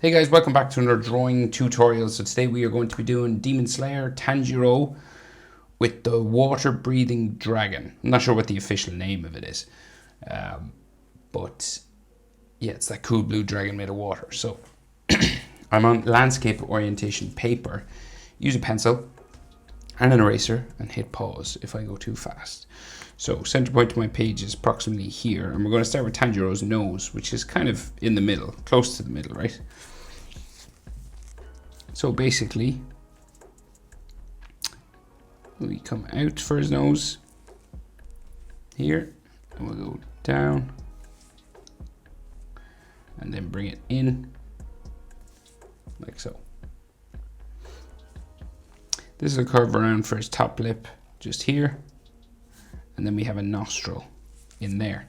Hey guys, welcome back to another drawing tutorial. So today we are going to be doing Demon Slayer Tanjiro with the water breathing dragon. I'm not sure what the official name of it is, but yeah, it's that cool blue dragon made of water. So I'm on landscape orientation paper. Use a pencil and an eraser and hit pause if I go too fast. So center point of my page is approximately here, and we're going to start with Tanjiro's nose, which is kind of in the middle, close to the middle, right? So basically, we come out for his nose here, and we'll go down, and then bring it in, like so. This will curve around for his top lip, just here, and then we have a nostril in there.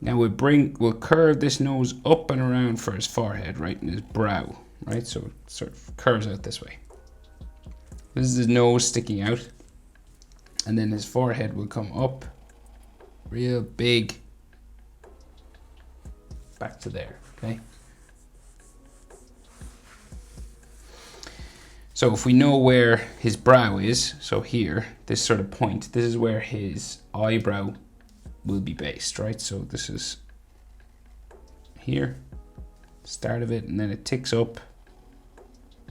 Now we'll curve this nose up and around for his forehead, right, and his brow, right? So it sort of curves out this way. This is his nose sticking out, and then his forehead will come up, real big, back to there, okay? So if we know where his brow is, so here, this sort of point, this is where his eyebrow will be based, right? So this is here, start of it, and then it ticks up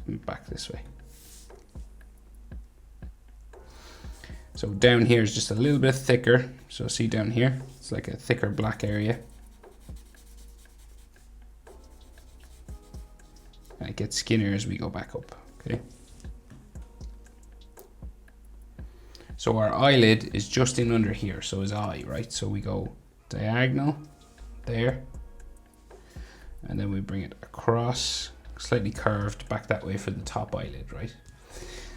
and back this way. So down here is just a little bit thicker. So see down here, it's like a thicker black area. And it gets skinnier as we go back up, okay? So our eyelid is just in under here, so his eye, right? So we go diagonal there, and then we bring it across, slightly curved back that way for the top eyelid, right?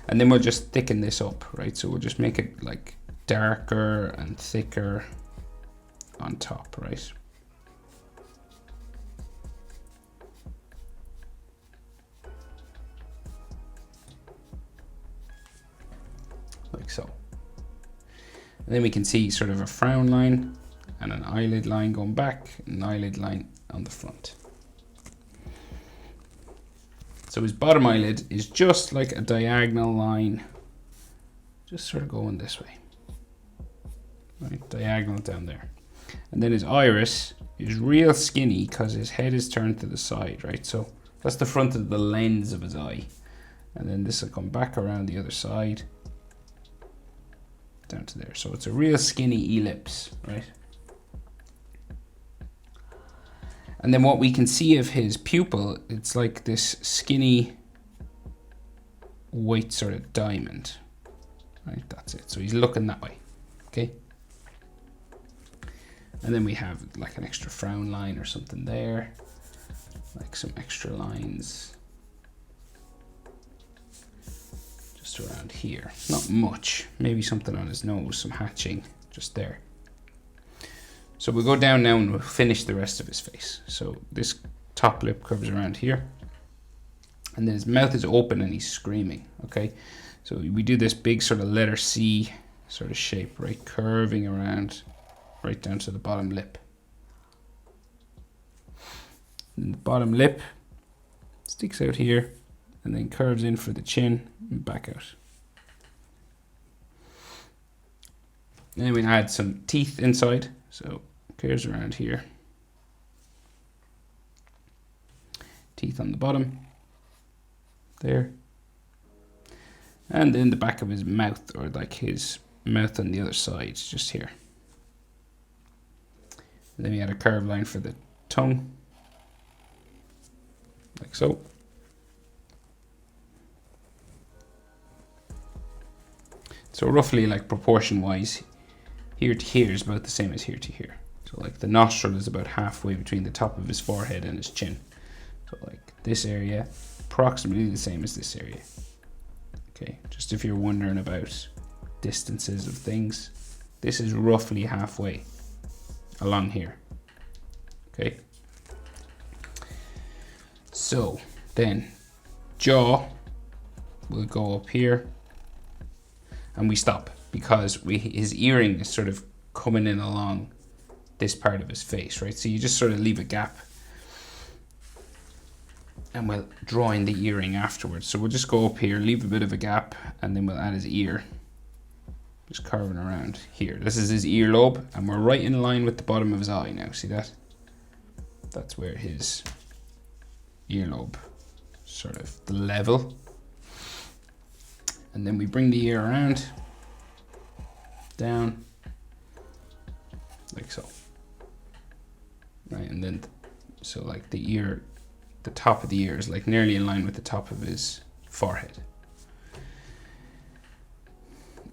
And then we'll just thicken this up, right? So we'll just make it like darker and thicker on top, right? Like so. And then we can see sort of a frown line and an eyelid line going back, and an eyelid line on the front. So his bottom eyelid is just like a diagonal line, just sort of going this way, right? Diagonal down there. And then his iris is real skinny because his head is turned to the side, right? So that's the front of the lens of his eye. And then this will come back around the other side, down to there. So it's a real skinny ellipse, right? And then what we can see of his pupil, it's like this skinny white sort of diamond, right? That's it. So he's looking that way, okay? And then we have like an extra frown line or something there, like some extra lines just around here. Not much, maybe something on his nose, some hatching just there. So we'll go down now and we'll finish the rest of his face. So this top lip curves around here, and then his mouth is open and he's screaming, okay? So we do this big sort of letter C sort of shape, right? Curving around right down to the bottom lip. And the bottom lip sticks out here and then curves in for the chin and back out. And then we add some teeth inside. So curves around here. Teeth on the bottom. There. And then the back of his mouth, or like his mouth on the other side, just here. And then we add a curved line for the tongue. Like so. So roughly, like proportion wise, here to here is about the same as here to here. So like the nostril is about halfway between the top of his forehead and his chin. So like this area, approximately the same as this area. Okay, just if you're wondering about distances of things, this is roughly halfway along here. Okay. So then jaw will go up here, and we stop because his earring is sort of coming in along this part of his face, right? So you just sort of leave a gap and we'll draw in the earring afterwards. So we'll just go up here, leave a bit of a gap, and then we'll add his ear. Just carving around here. This is his earlobe, and we're right in line with the bottom of his eye now. See that? That's where his earlobe, sort of the level. And then we bring the ear around, down, like so. Right, and then, so like the ear, the top of the ear is like nearly in line with the top of his forehead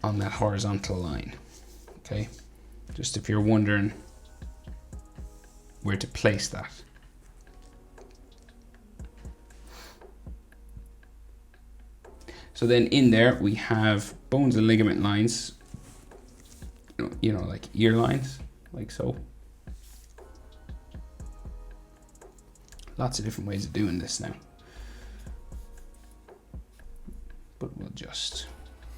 on that horizontal line. Okay, just if you're wondering where to place that. So then in there we have bones and ligament lines, you know, like ear lines, like so. Lots of different ways of doing this now, but we'll just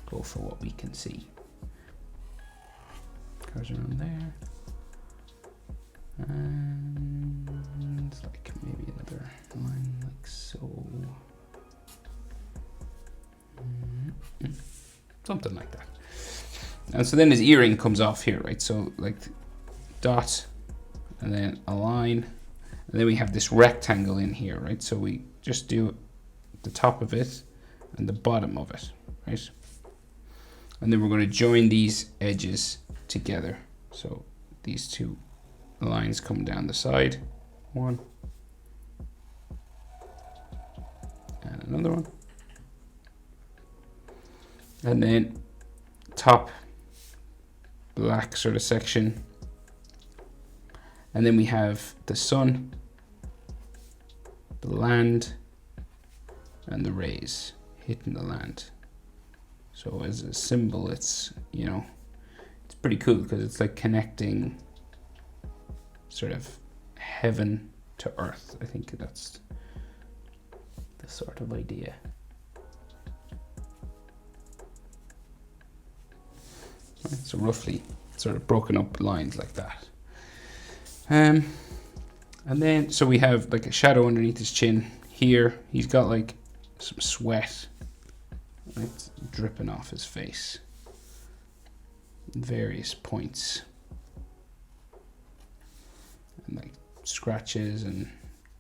go for what we can see. Goes around there, and like maybe another line like so. Something like that. And so then his earring comes off here, right? So like dot, and then a line, and then we have this rectangle in here, right? So we just do the top of it and the bottom of it, right? And then we're going to join these edges together. So these two lines come down the side, one, and another one. And then top black sort of section, and then we have the sun, the land, and the rays hitting the land. So as a symbol, it's, you know, it's pretty cool because it's like connecting sort of heaven to earth. I think that's the sort of idea. So roughly sort of broken up lines like that. And then, so we have like a shadow underneath his chin here. He's got like some sweat, right, dripping off his face in various points. And like scratches and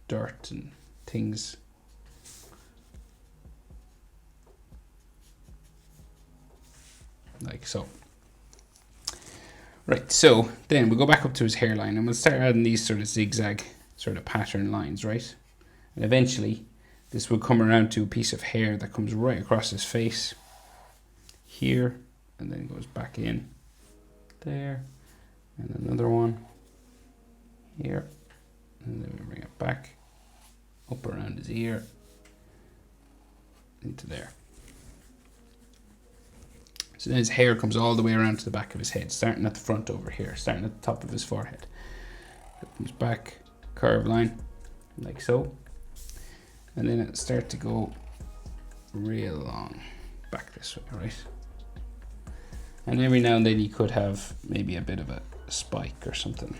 dirt and things. Like so. Right, so then we'll go back up to his hairline and we'll start adding these sort of zigzag sort of pattern lines, right? And eventually this will come around to a piece of hair that comes right across his face here, and then goes back in there, and another one here, and then we bring it back up around his ear into there. So then his hair comes all the way around to the back of his head, starting at the front over here, starting at the top of his forehead. It comes back, curved line, like so. And then it starts to go real long, back this way, right? And every now and then you could have maybe a bit of a spike or something.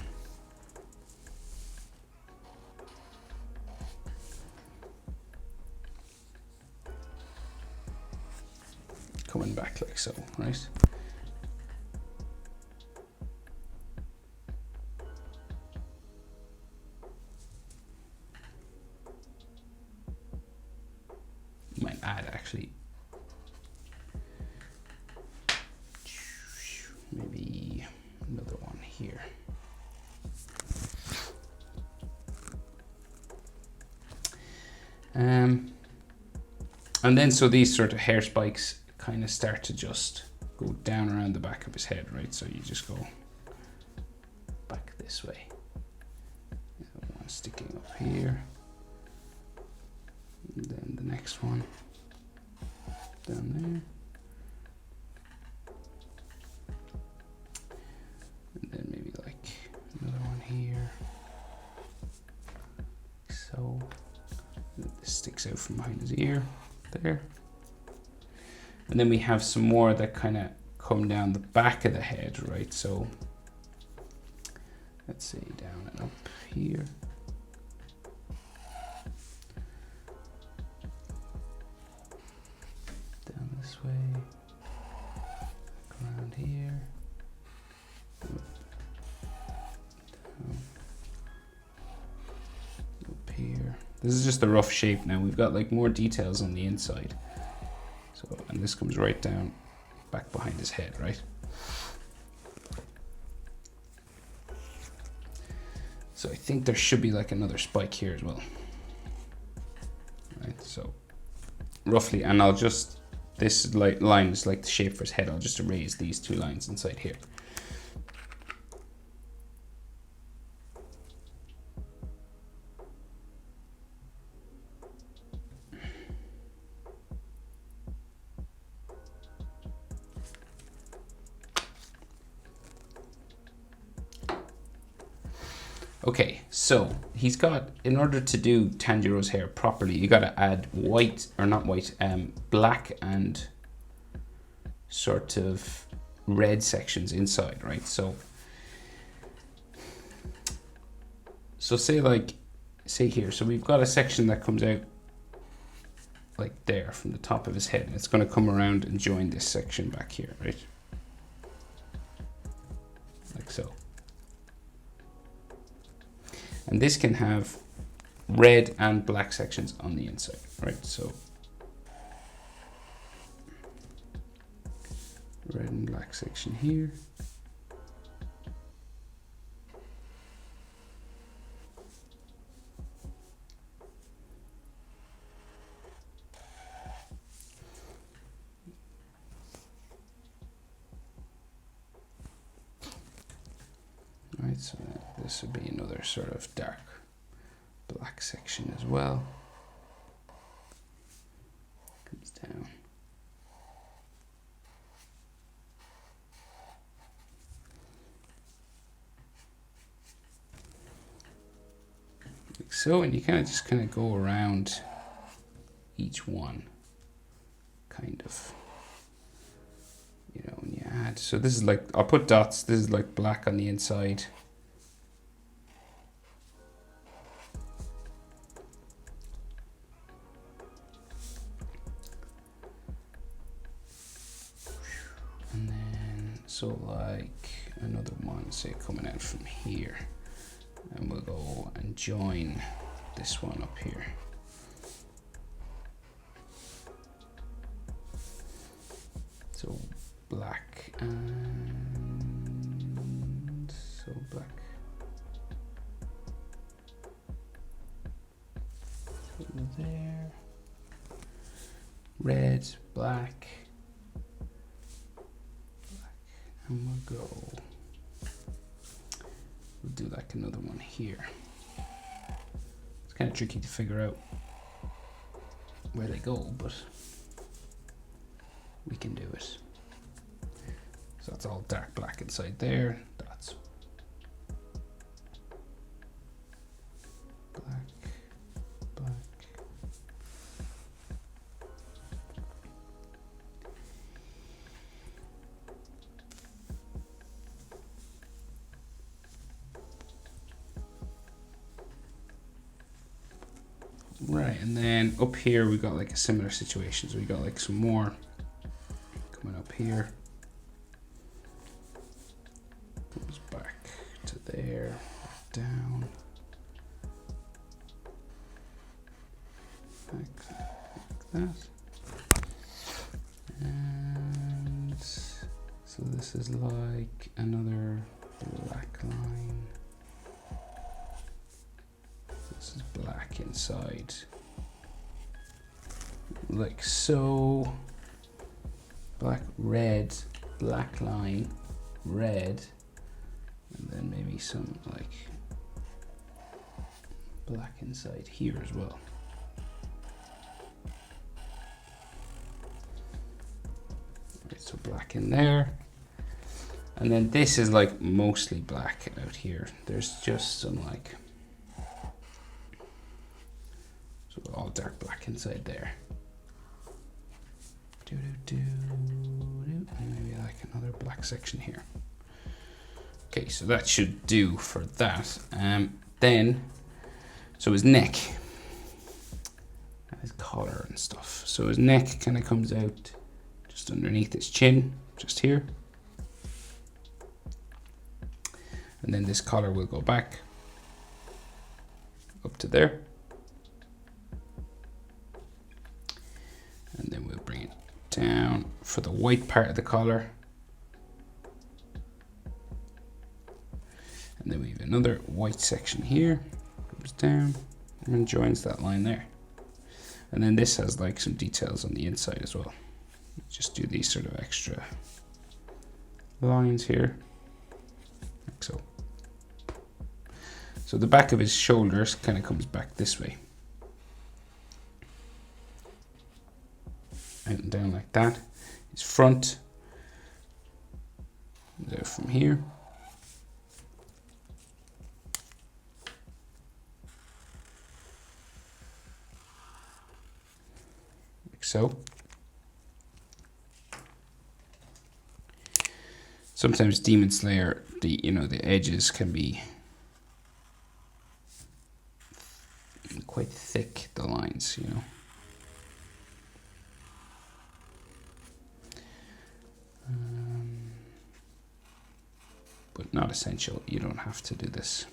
Coming back like so, right? Might add actually maybe another one here. And then so these sort of hair spikes kind of start to just go down around the back of his head, right? So you just go back this way. One sticking up here, and then the next one down there, and then maybe like another one here, so this sticks out from behind his ear there. And then we have some more that kind of come down the back of the head, right? So let's say down and up here. this way, around here, down, up here. This is just a rough shape now. We've got like more details on the inside. So, and this comes right down back behind his head, right? So I think there should be like another spike here as well. Right, so roughly, and I'll just, this line is like the shape for his head. I'll just erase these two lines inside here. Okay, so he's got, in order to do Tanjiro's hair properly, you got to add white, or not white, black and sort of red sections inside, right? So say here, so we've got a section that comes out like there from the top of his head, and it's going to come around and join this section back here, right? Like so. And this can have red and black sections on the inside, right? So red and black section here. Right, so this would be another sort of dark black section as well. Comes down. Like so, and you just kind of go around each one, kind of. You know, when you add, so this is like, I'll put dots, this is like black on the inside. And then, so like another one, say coming out from here. And we'll go and join this one up here. So black and so black. So there. Red, black, and we'll go. We'll do like another one here. It's kind of tricky to figure out where they go, but we can do it. So that's all dark black inside there. That's black, black. Right, and then up here we got like a similar situation. So we got like some more coming up here. Goes back to there, down, like that. And so this is like another black line. This is black inside, like so. Black, red, black line, red, and then maybe some like black inside here as well. Right, so black in there. And then this is like mostly black out here. There's just some like, so all dark black inside there. And maybe like another black section here. Okay, so that should do for that. Then, so his neck, and his collar and stuff. So his neck kind of comes out just underneath his chin, just here. And then this collar will go back up to there. And then we'll bring it down for the white part of the collar. And then we have another white section here, comes down and joins that line there. And then this has like some details on the inside as well. Just do these sort of extra lines here, like so. So the back of his shoulders kind of comes back this way. Out and down like that. His front, there from here. Like so. Sometimes Demon Slayer, the edges can be quite thick, the lines, but not essential. You don't have to do this.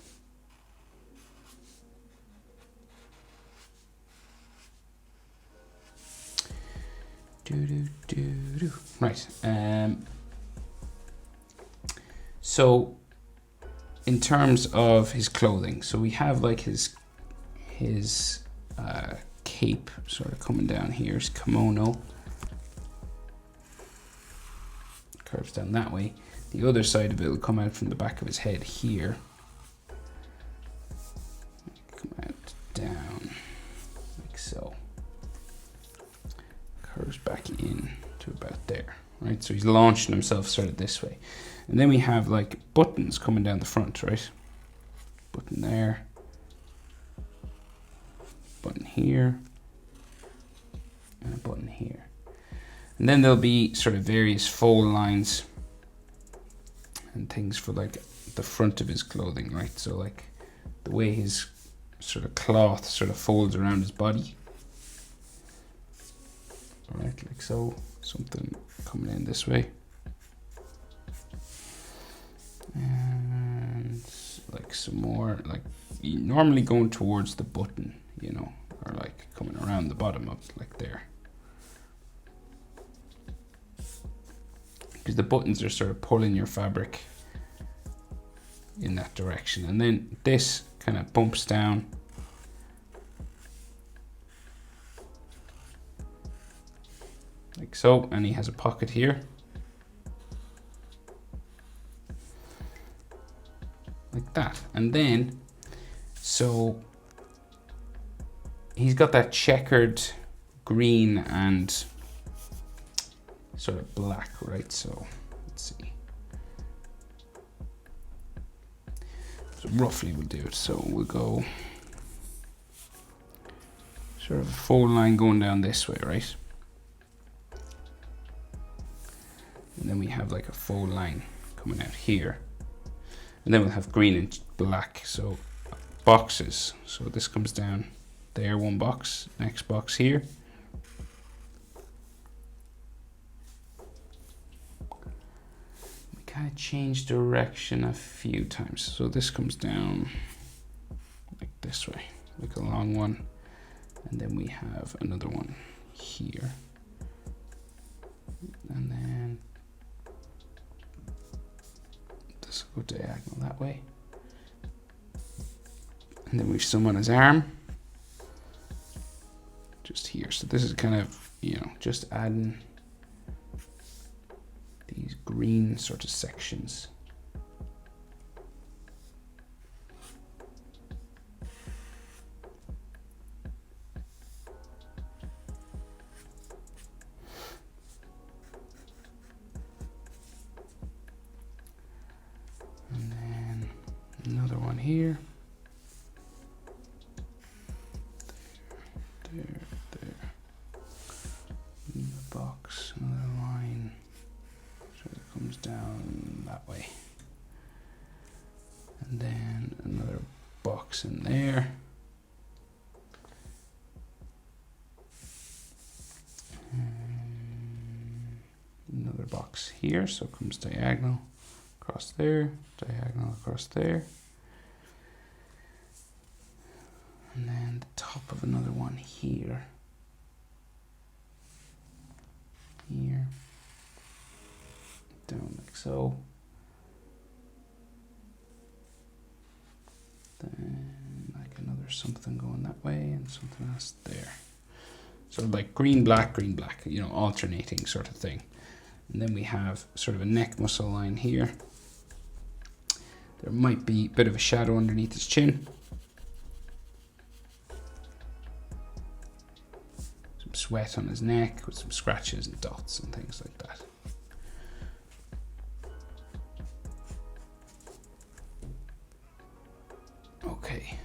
Right. So in terms of his clothing, so we have like his cape sort of coming down here, his kimono curves down that way. The other side of it will come out from the back of his head here, come out down like so, curves back in to about there, right? So he's launching himself sort of this way. And then we have like buttons coming down the front, right? Button there, button here, and a button here. And then there'll be sort of various fold lines and things for like the front of his clothing, right? So like the way his sort of cloth sort of folds around his body, right? Like so, something coming in this way. And like some more, like normally going towards the button, or like coming around the bottom up like there. Because the buttons are sort of pulling your fabric in that direction. And then this kind of bumps down. Like so, and he has a pocket here. Like that. And then, so he's got that checkered green and sort of black, right? So let's see. So roughly we'll do it. So we'll go sort of a fold line going down this way, right? And then we have like a fold line coming out here. And then we'll have green and black, so boxes. So this comes down there, one box, next box here. We kind of change direction a few times. So this comes down like this way, like a long one. And then we have another one here. And then this will go diagonal that way. And then we've some on his arm. Just here. So this is kind of, just adding these green sort of sections. And then another one here. There. In the box, another line. So it comes down that way. And then another box in there. box here. So it comes diagonal across there, diagonal across there. And then the top of another one here. Here. Down like so. Then like another something going that way and something else there. So like green, black, you know, alternating sort of thing. And then we have sort of a neck muscle line here. There might be a bit of a shadow underneath his chin. Some sweat on his neck with some scratches and dots and things like that. Okay.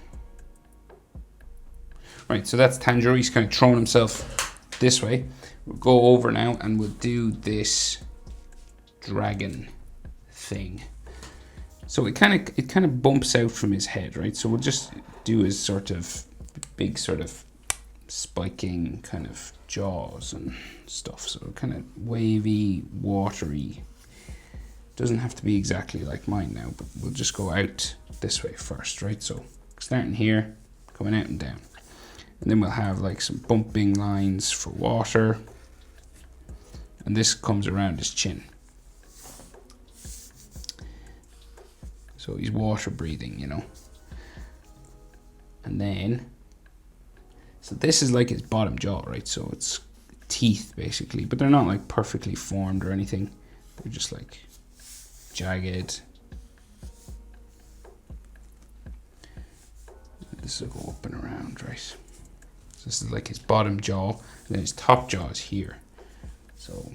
Right, so that's Tanjiro. He's kind of thrown himself this way. We'll go over now and we'll do this dragon thing. So it kind of bumps out from his head, right? So we'll just do his sort of big sort of spiking kind of jaws and stuff. So kind of wavy, watery. Doesn't have to be exactly like mine now, but we'll just go out this way first, right? So starting here, coming out and down. And then we'll have like some bumping lines for water. And this comes around his chin. So he's water breathing, you know. And then, so this is like his bottom jaw, right? So it's teeth basically, but they're not like perfectly formed or anything. They're just like jagged. This will go up and around, right? So this is like his bottom jaw, and then his top jaw is here. So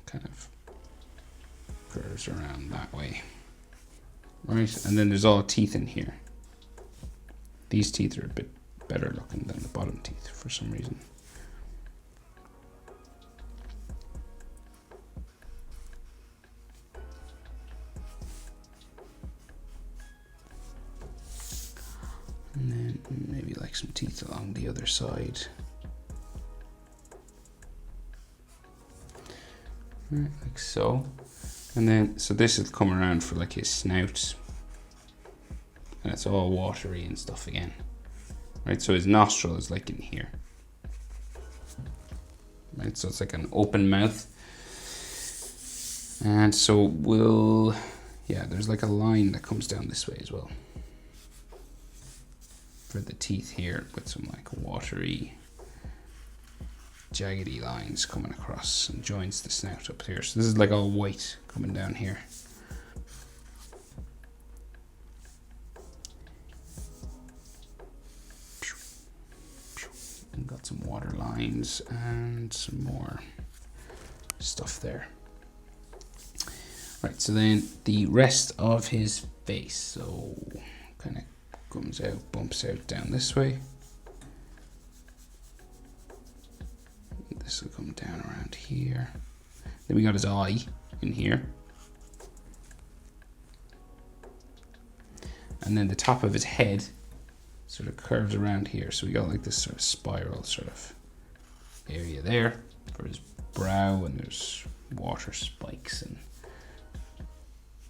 kind of curves around that way. Right, and then there's all teeth in here. These teeth are a bit better looking than the bottom teeth for some reason. And then maybe like some teeth along the other side. Right, like so. And then, so this will come around for like his snout. And it's all watery and stuff again. Right, so his nostril is like in here. Right, so it's like an open mouth. And so we'll, yeah, there's like a line that comes down this way as well. For the teeth here, with some like watery, jaggedy lines coming across and joins the snout up here. So this is like all white coming down here. And got some water lines and some more stuff there. Right, so then the rest of his face, so kind of comes out, bumps out down this way. This will come down around here. Then we got his eye in here. And then the top of his head sort of curves around here. So we got like this sort of spiral sort of area there for his brow, and there's water spikes and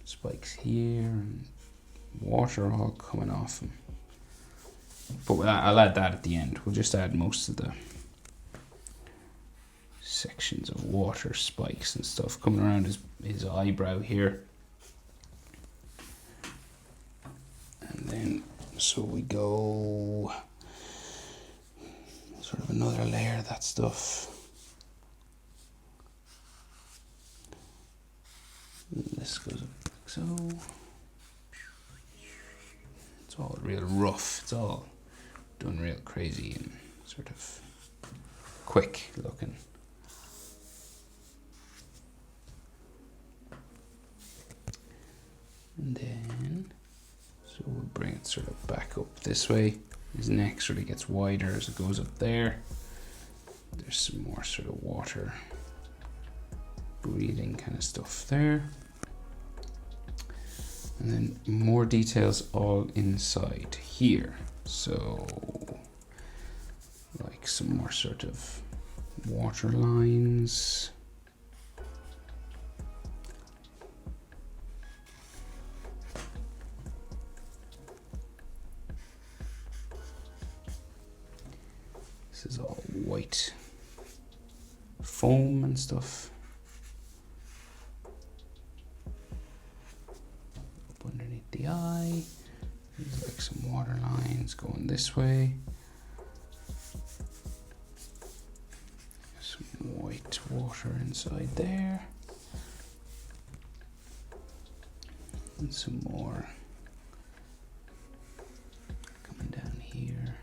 spikes here and water all coming off him. But I'll add that at the end. We'll just add most of the sections of water spikes and stuff coming around his eyebrow here. And then so we go sort of another layer of that stuff. And this goes up like so. It's all real rough. It's all done real crazy and sort of quick looking. And then, so we'll bring it sort of back up this way. His neck sort of gets wider as it goes up there. There's some more sort of water breathing kind of stuff there. And then more details all inside here. So, like some more sort of water lines. This is all white foam and stuff. Up underneath the eye. There's like some water lines going this way. Some white water inside there. And some more coming down here.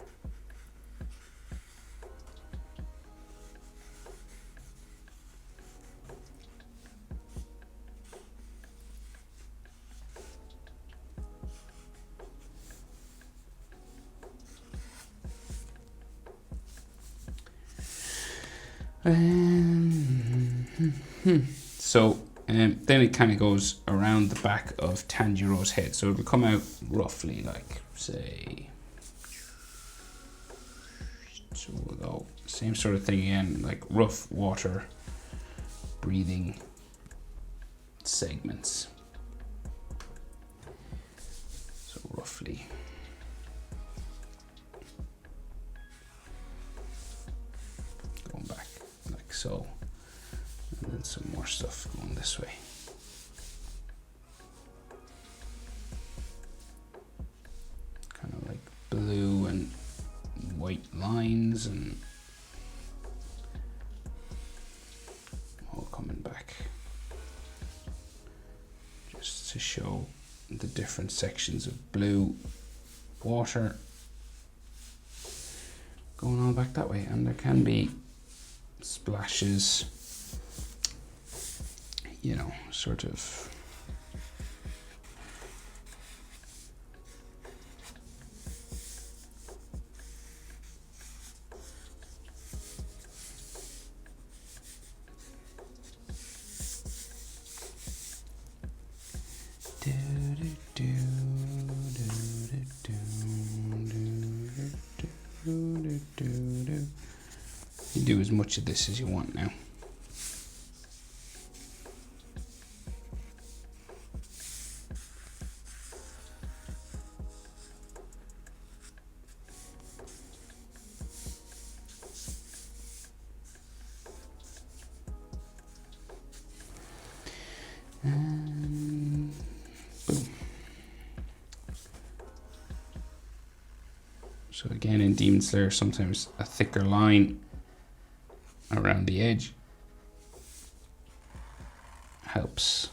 So then it kind of goes around the back of Tanjiro's head. So it'll come out roughly like, say, so we'll go same sort of thing again, like rough water breathing segments. So roughly. Going back like so. And then some more stuff going this way. Kind of like blue and white lines and all coming back. Just to show the different sections of blue water going all back that way. And there can be splashes, you know, sort of you do as much of this as you want now. And boom. So again, in Demon Slayer, sometimes a thicker line around the edge helps.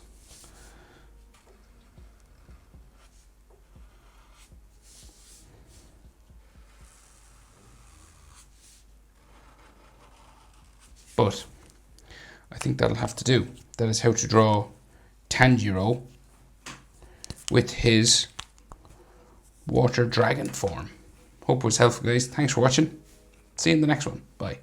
But I think that'll have to do. That is how to draw Tanjiro with his water dragon form. Hope it was helpful, guys. Thanks for watching. See you in the next one. Bye.